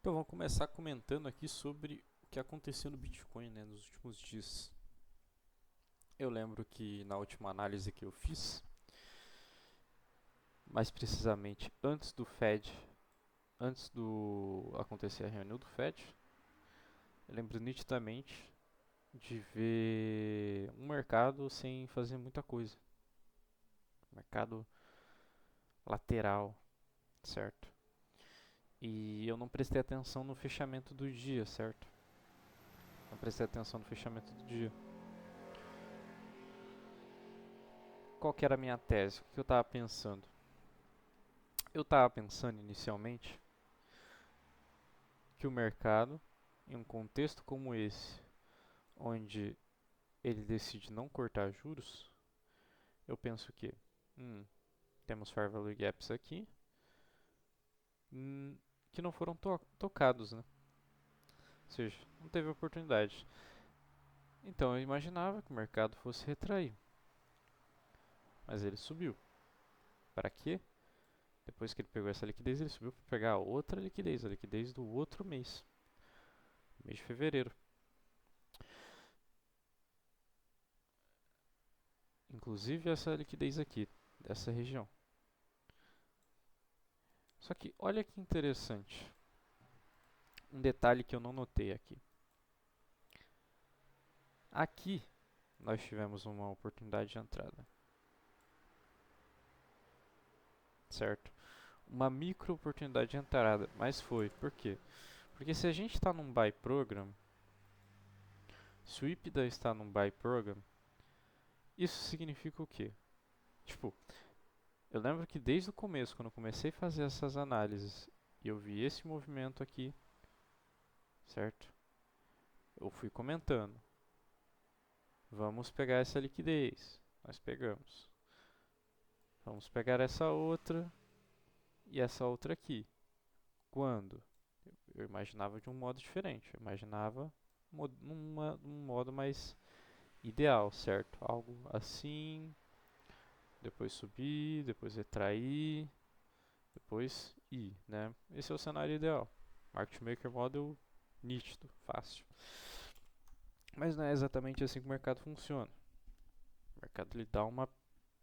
Então vamos começar comentando aqui sobre o que aconteceu no Bitcoin, né, nos últimos dias. Eu lembro que na última análise que eu fiz, mais precisamente antes do Fed, antes do acontecer a reunião do Fed, eu lembro nitidamente de ver um mercado sem fazer muita coisa. Mercado lateral, certo? E eu não prestei atenção no fechamento do dia, certo? Não prestei atenção no fechamento do dia. Qual que era a minha tese? O que eu estava pensando? Eu estava pensando inicialmente que o mercado, em um contexto como esse, onde ele decide não cortar juros, eu penso que temos fair value gaps aqui que não foram tocados, né? Ou seja, não teve oportunidade. Então eu imaginava que o mercado fosse retrair, mas ele subiu. Para quê? Depois que ele pegou essa liquidez, ele subiu para pegar outra liquidez, a liquidez do outro mês, mês de fevereiro. Inclusive essa liquidez aqui, dessa região. Só que olha que interessante, um detalhe que eu não notei aqui. Aqui nós tivemos uma oportunidade de entrada, certo? Uma micro oportunidade de entrada, mas foi. Por quê? Porque se a gente está num buy program, se o IPDA está num buy program, isso significa o quê? Tipo, eu lembro que desde o começo, quando eu comecei a fazer essas análises, e eu vi esse movimento aqui, certo? Eu fui comentando. Vamos pegar essa liquidez. Nós pegamos. Vamos pegar essa outra e essa outra aqui. Quando? Eu imaginava de um modo diferente. Eu imaginava um modo mais ideal, certo? Algo assim, depois subir, depois retrair, depois ir, né? Esse é o cenário ideal. Market Maker Model nítido, fácil. Mas não é exatamente assim que o mercado funciona. O mercado ele dá uma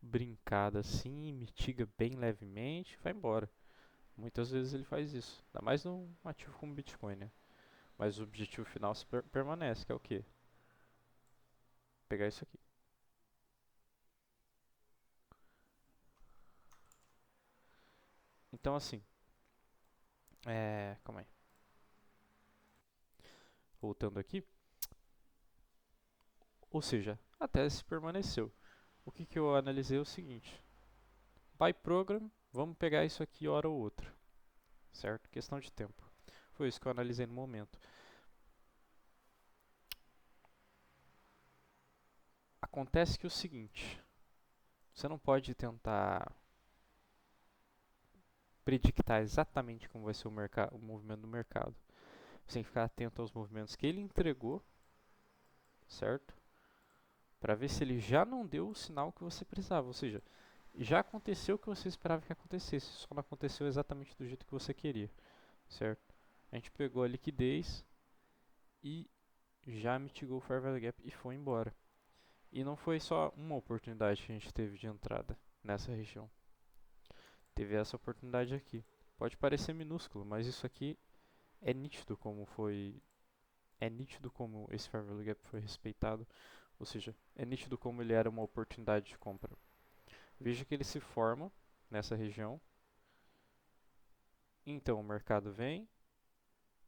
brincada assim, mitiga bem levemente e vai embora. Muitas vezes ele faz isso, ainda mais num ativo como Bitcoin, né? Mas o objetivo final permanece, que é o quê? Pegar isso aqui. Então assim, calma aí. Voltando aqui, ou seja, a tese permaneceu. O que eu analisei é o seguinte: by program, vamos pegar isso aqui hora ou outra, certo? Questão de tempo. Foi isso que eu analisei no momento. Acontece que é o seguinte: você não pode tentar predictar exatamente como vai ser o movimento do mercado. Você tem que ficar atento aos movimentos que ele entregou, certo? Para ver se ele já não deu o sinal que você precisava. Ou seja, já aconteceu o que você esperava que acontecesse, só não aconteceu exatamente do jeito que você queria, certo? A gente pegou a liquidez e já mitigou o Fair Value Gap e foi embora. E não foi só uma oportunidade que a gente teve de entrada nessa região. Teve essa oportunidade aqui. Pode parecer minúsculo, mas isso aqui é nítido como foi. É nítido como esse Fair Value Gap foi respeitado. Ou seja, é nítido como ele era uma oportunidade de compra. Veja que ele se forma nessa região. Então o mercado vem,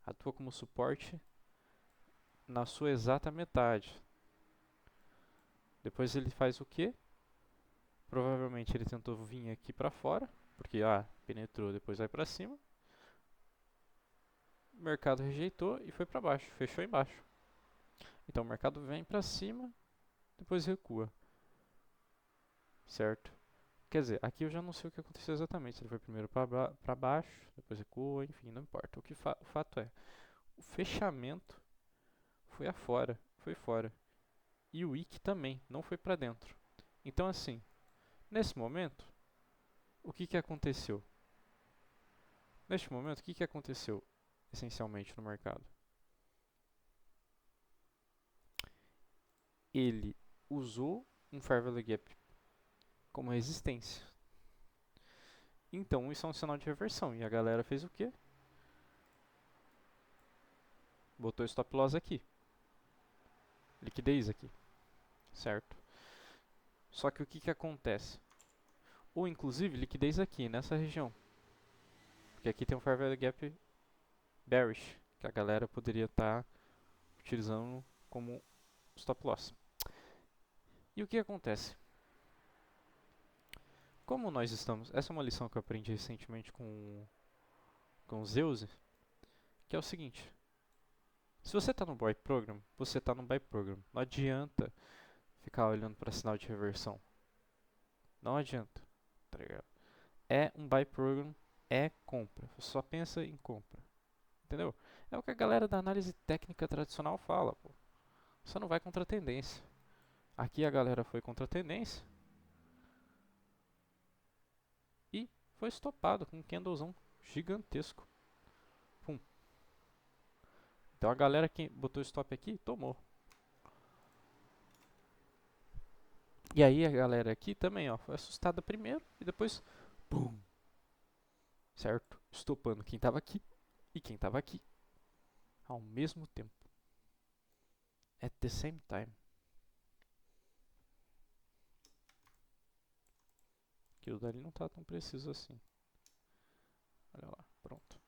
atua como suporte na sua exata metade. Depois ele faz o quê? Provavelmente ele tentou vir aqui para fora, porque penetrou, depois vai para cima. O mercado rejeitou e foi para baixo, fechou embaixo. Então o mercado vem para cima, depois recua, certo? Quer dizer, aqui eu já não sei o que aconteceu exatamente. Se ele foi primeiro para baixo, depois recuou, enfim, não importa. O fato é, o fechamento foi afora, foi fora. E o wick também, não foi para dentro. Então assim, nesse momento, o que aconteceu? Neste momento, o que aconteceu? essencialmente, no mercado? Ele usou um Fair Value Gap como resistência. Então, isso é um sinal de reversão. E a galera fez o quê? Botou stop loss aqui. Liquidez aqui. Certo? Só que o que acontece? Ou inclusive liquidez aqui, nessa região. Porque aqui tem um Fair Value Gap bearish, que a galera poderia estar utilizando como stop loss. E o que acontece? Como nós estamos... Essa é uma lição que eu aprendi recentemente com o Zeus, que é o seguinte. Se você está no buy program, você está no buy program. Não adianta ficar olhando para sinal de reversão. Não adianta, tá ligado? É um buy program, é compra. Você só pensa em compra. Entendeu? É o que a galera da análise técnica tradicional fala, pô. Você não vai contra a tendência. Aqui a galera foi contra a tendência e foi estopado com um candlezão gigantesco. Pum. Então a galera que botou stop aqui, tomou. E aí a galera aqui também, ó, foi assustada primeiro e depois, pum. Certo? Estopando quem tava aqui e quem tava aqui ao mesmo tempo. At the same time. Aquilo dali não tá tão preciso assim. Olha lá, pronto.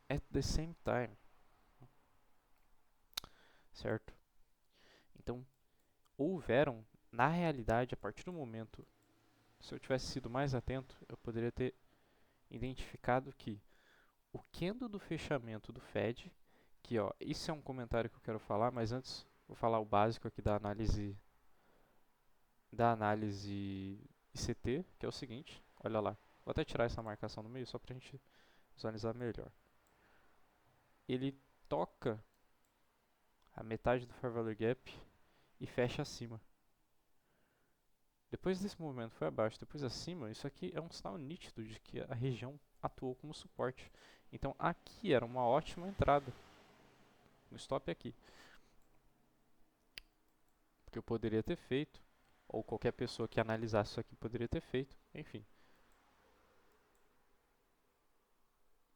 At the same time. Certo? Então, houveram, na realidade, a partir do momento, se eu tivesse sido mais atento, eu poderia ter identificado que o candle do fechamento do Fed, que ó, isso é um comentário que eu quero falar, mas antes vou falar o básico aqui da análise ICT, que é o seguinte, olha lá, vou até tirar essa marcação no meio só para a gente visualizar melhor. Ele toca a metade do Fair Value Gap e fecha acima. Depois desse movimento foi abaixo, depois acima, isso aqui é um sinal nítido de que a região atuou como suporte. Então aqui era uma ótima entrada. No stop aqui. Que eu poderia ter feito, ou qualquer pessoa que analisasse isso aqui poderia ter feito, enfim.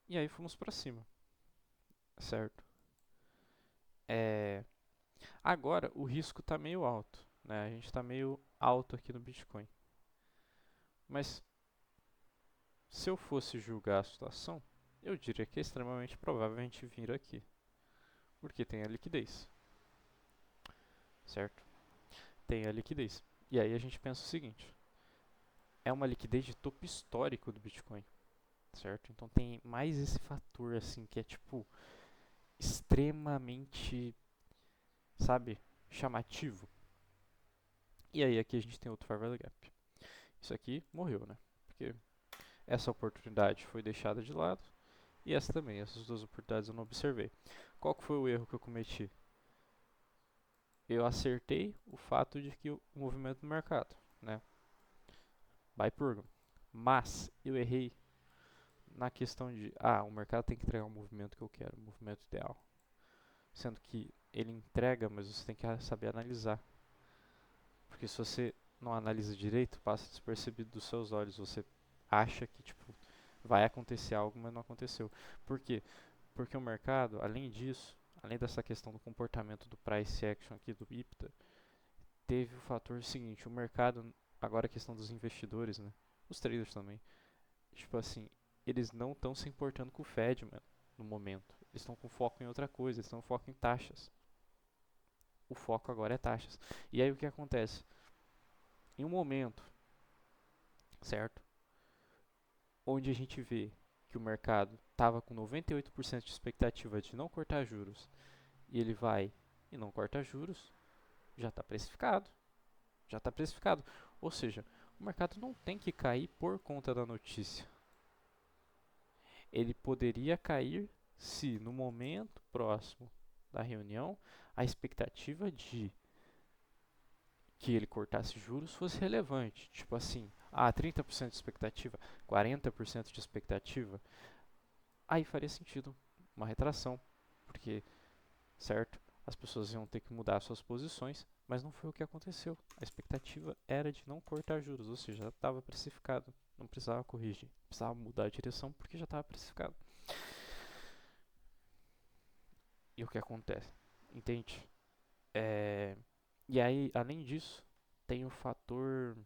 E aí fomos para cima, certo? Agora o risco está meio alto, né? A gente está meio alto aqui no Bitcoin. Mas se eu fosse julgar a situação, eu diria que é extremamente provável a gente vir aqui, porque tem a liquidez, certo? Tem a liquidez. E aí a gente pensa o seguinte: é uma liquidez de topo histórico do Bitcoin, certo? Então tem mais esse fator assim que é tipo extremamente, sabe, chamativo. E aí aqui a gente tem outro Fair Value Gap. Isso aqui morreu, né? Porque essa oportunidade foi deixada de lado e essa também. Essas duas oportunidades eu não observei. Qual que foi o erro que eu cometi? Eu acertei o fato de que o movimento do mercado, né? Buy program. Mas eu errei na questão de, o mercado tem que entregar o movimento que eu quero, o movimento ideal. Sendo que ele entrega, mas você tem que saber analisar. Porque se você não analisa direito, passa despercebido dos seus olhos. Você acha que tipo vai acontecer algo, mas não aconteceu. Por quê? Porque o mercado, além disso, além dessa questão do comportamento do price action aqui do IPTA, teve o fator seguinte: o mercado, agora a questão dos investidores, né? Os traders também. Tipo assim, eles não estão se importando com o Fed, mano, no momento. Eles estão com foco em outra coisa, eles estão com foco em taxas. O foco agora é taxas. E aí o que acontece? Em um momento, certo? Onde a gente vê que o mercado estava com 98% de expectativa de não cortar juros e ele vai e não corta juros, já está precificado. Já está precificado. Ou seja, o mercado não tem que cair por conta da notícia. Ele poderia cair se no momento próximo da reunião a expectativa de que ele cortasse juros fosse relevante. Tipo assim, 30% de expectativa, 40% de expectativa. aí faria sentido uma retração, porque, certo, as pessoas iam ter que mudar suas posições, mas não foi o que aconteceu. A expectativa era de não cortar juros, ou seja, já estava precificado, não precisava corrigir, precisava mudar a direção porque já estava precificado. E o que acontece? Entende? E aí, além disso, tem o fator.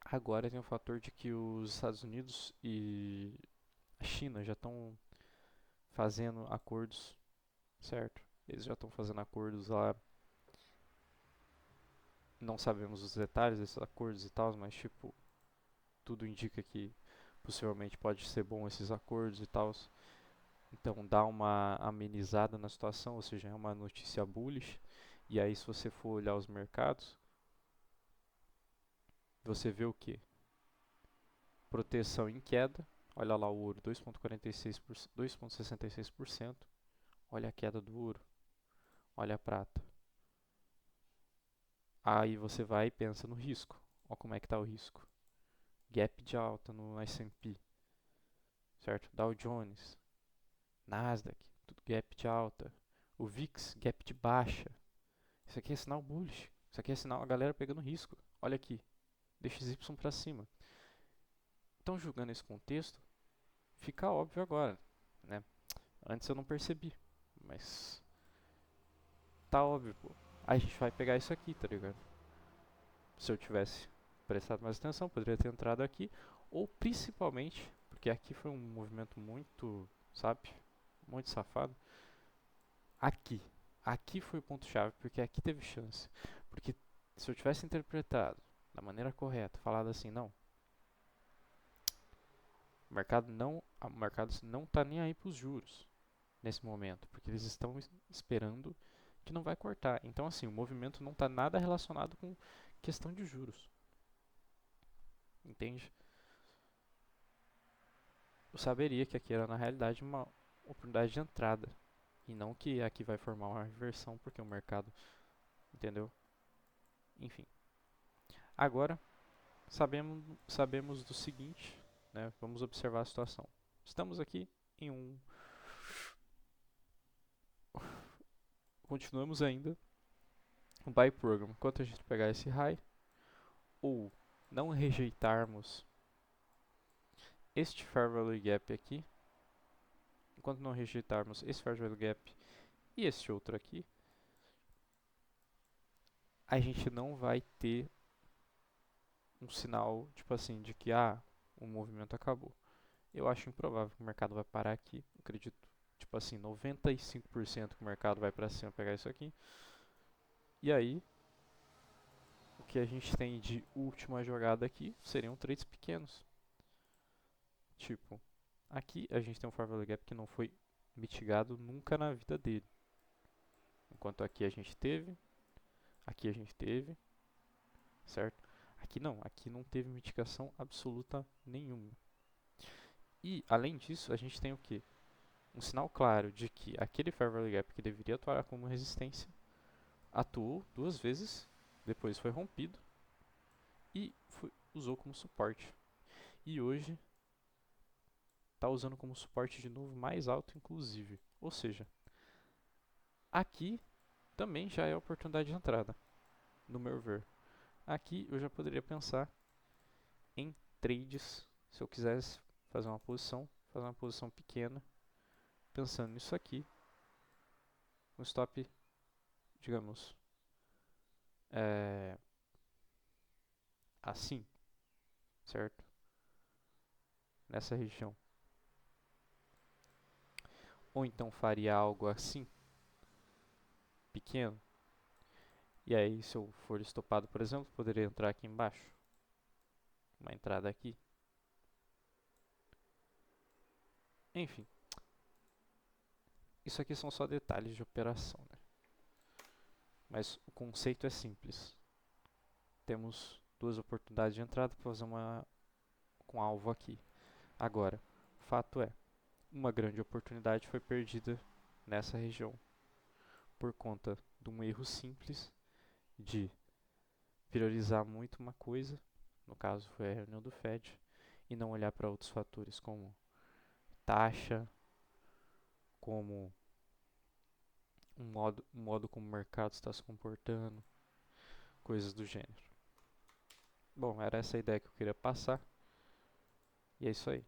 Agora tem o fator de que os Estados Unidos e a China já estão fazendo acordos, certo? Eles já estão fazendo acordos lá. Não sabemos os detalhes desses acordos e tal, mas tipo, tudo indica que possivelmente pode ser bom esses acordos e tal. Então dá uma amenizada na situação, ou seja, é uma notícia bullish. E aí se você for olhar os mercados, você vê o que? Proteção em queda. Olha lá o ouro, 2,66%. Olha a queda do ouro. Olha a prata. Aí você vai e pensa no risco. Olha como é que está o risco. Gap de alta no S&P, certo? Dow Jones, Nasdaq, tudo gap de alta. O VIX, gap de baixa. Isso aqui é sinal bullish. Isso aqui é sinal a galera pegando risco. Olha aqui, DXY para cima. Então, julgando esse contexto, fica óbvio agora, né? Antes eu não percebi, mas tá óbvio, pô. A gente vai pegar isso aqui, tá ligado? Se eu tivesse prestado mais atenção, poderia ter entrado aqui, ou principalmente, porque aqui foi um movimento muito, sabe, muito safado. Aqui, aqui foi o ponto-chave, porque aqui teve chance. Porque se eu tivesse interpretado da maneira correta, falado assim, não, o mercado não está nem aí para os juros nesse momento, porque eles estão esperando que não vai cortar. Então, assim, o movimento não está nada relacionado com questão de juros, entende? Eu saberia que aqui era na realidade uma oportunidade de entrada e não que aqui vai formar uma reversão porque o mercado, entendeu? Enfim. Agora sabemos do seguinte, né? Vamos observar a situação. Estamos aqui em continuamos ainda o buy program. Enquanto a gente pegar esse high ou não rejeitarmos este fair value gap aqui, enquanto não rejeitarmos esse fair value gap e este outro aqui, a gente não vai ter um sinal, tipo assim, de que o movimento acabou. Eu acho improvável que o mercado vai parar aqui. Eu acredito, tipo assim, 95% que o mercado vai para cima pegar isso aqui. E aí, o que a gente tem de última jogada aqui seriam trades pequenos. Tipo, aqui a gente tem um fair value gap que não foi mitigado nunca na vida dele. Enquanto aqui a gente teve, certo? Aqui não teve mitigação absoluta nenhuma. E, além disso, a gente tem o que? Um sinal claro de que aquele fair value gap que deveria atuar como resistência atuou duas vezes, depois foi rompido e usou como suporte. E hoje está usando como suporte de novo mais alto, inclusive. Ou seja, aqui também já é a oportunidade de entrada, no meu ver. Aqui eu já poderia pensar em trades, se eu quisesse fazer uma posição pequena, pensando nisso aqui, um stop, digamos, é, assim, certo? Nessa região. Ou então faria algo assim, pequeno. E aí, se eu for estopado, por exemplo, poderia entrar aqui embaixo. Uma entrada aqui. Enfim, isso aqui são só detalhes de operação, né? Mas o conceito é simples. Temos duas oportunidades de entrada para fazer uma com alvo aqui. Agora, fato é, uma grande oportunidade foi perdida nessa região por conta de um erro simples de priorizar muito uma coisa, no caso foi a reunião do Fed, e não olhar para outros fatores como taxa, como um modo como o mercado está se comportando, coisas do gênero. Bom, era essa a ideia que eu queria passar. E é isso aí.